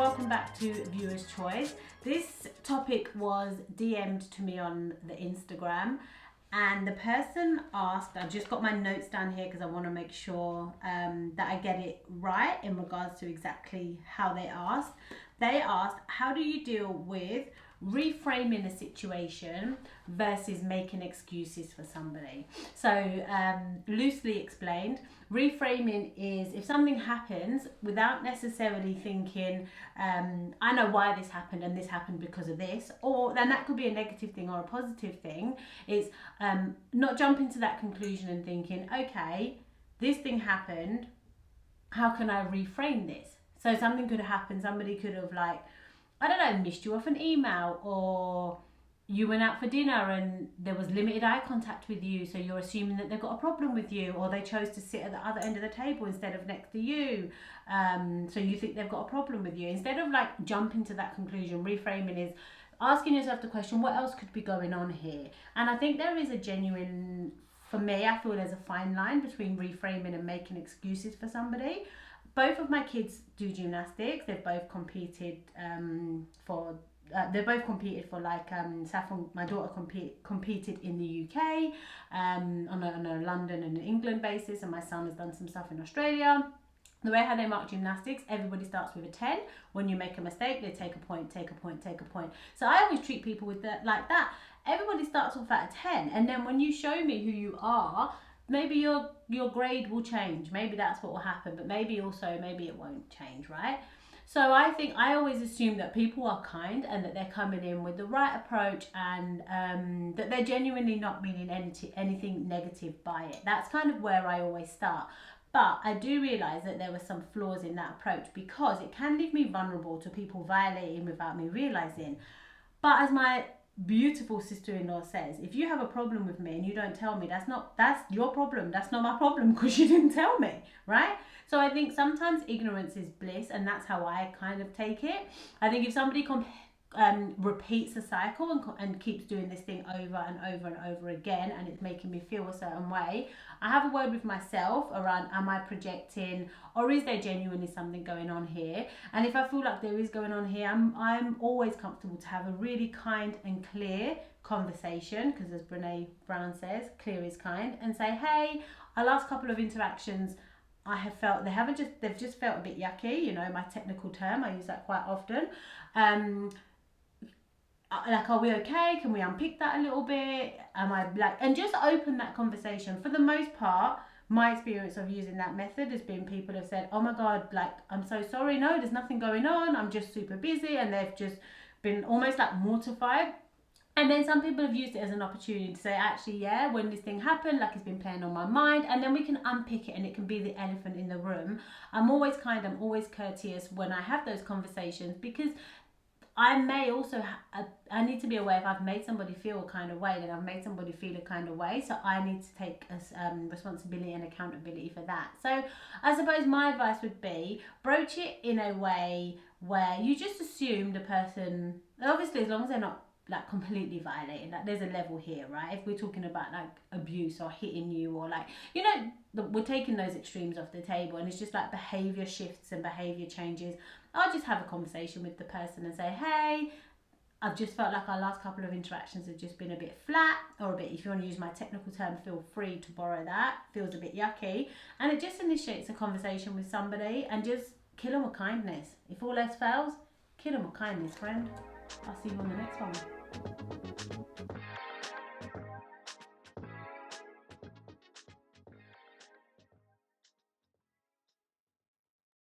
welcome back to Viewer's Choice. This topic was DM'd to me on the Instagram, and the person asked, I've just got my notes down here because I want to make sure that I get it right in regards to exactly how they asked. They asked, how do you deal with reframing a situation versus making excuses for somebody? So loosely explained, reframing is if something happens without necessarily thinking I know why this happened and this happened because of this, or then that could be a negative thing or a positive thing. It's not jumping to that conclusion and thinking, okay, this thing happened, how can I reframe this? So something could have happened, somebody could have, like, I don't know, missed you off an email, or you went out for dinner and there was limited eye contact with you, so you're assuming that they've got a problem with you, or they chose to sit at the other end of the table instead of next to you, so you think they've got a problem with you. Instead of like jumping to that conclusion, reframing is asking yourself the question, what else could be going on here? And I think there is a genuine, for me, I feel there's a fine line between reframing and making excuses for somebody. Both of my kids do gymnastics. They've both competed for like Saffron. My daughter competed in the UK on a London and England basis, and my son has done some stuff in Australia. The way how they mark gymnastics, everybody starts with a 10. When you make a mistake, they take a point, take a point, take a point. So I always treat people with that like that. Everybody starts off at a 10, and then when you show me who you are, maybe your grade will change. Maybe that's what will happen, but maybe it won't change, right? So I think I always assume that people are kind and that they're coming in with the right approach, and that they're genuinely not meaning anything negative by it. That's kind of where I always start. But I do realise that there were some flaws in that approach, because it can leave me vulnerable to people violating without me realising. But as my beautiful sister-in-law says, if you have a problem with me and you don't tell me, that's your problem, that's not my problem, because you didn't tell me, right? So I think sometimes ignorance is bliss, and that's how I kind of take it. I think if somebody repeats the cycle and keeps doing this thing over and over and over again, and it's making me feel a certain way, I have a word with myself around, am I projecting, or is there genuinely something going on here? And if I feel like there is going on here, I'm always comfortable to have a really kind and clear conversation, because as Brene Brown says, clear is kind, and say, hey, our last couple of interactions, I have felt they've just felt a bit yucky, you know, my technical term, I use that quite often. Like, are we okay? Can we unpick that a little bit? Am I like, and just open that conversation. For the most part, my experience of using that method has been people have said, oh my God, like, I'm so sorry. No, there's nothing going on. I'm just super busy. And they've just been almost like mortified. And then some people have used it as an opportunity to say, actually, yeah, when this thing happened, like, it's been playing on my mind, and then we can unpick it, and it can be the elephant in the room. I'm always kind, I'm always courteous when I have those conversations, because I may also, I need to be aware if I've made somebody feel a kind of way, then I've made somebody feel a kind of way. So I need to take responsibility and accountability for that. So I suppose my advice would be, broach it in a way where you just assume the person, obviously as long as they're not like completely violating, like there's a level here, right? If we're talking about like abuse or hitting you, or like, you know, we're taking those extremes off the table, and it's just like behavior shifts and behavior changes, I'll just have a conversation with the person and say, hey, I've just felt like our last couple of interactions have just been a bit flat, or a bit, if you want to use my technical term, feel free to borrow that, feels a bit yucky. And it just initiates a conversation with somebody, and just kill them with kindness. If all else fails, kill them with kindness, friend. I'll see you on the next one.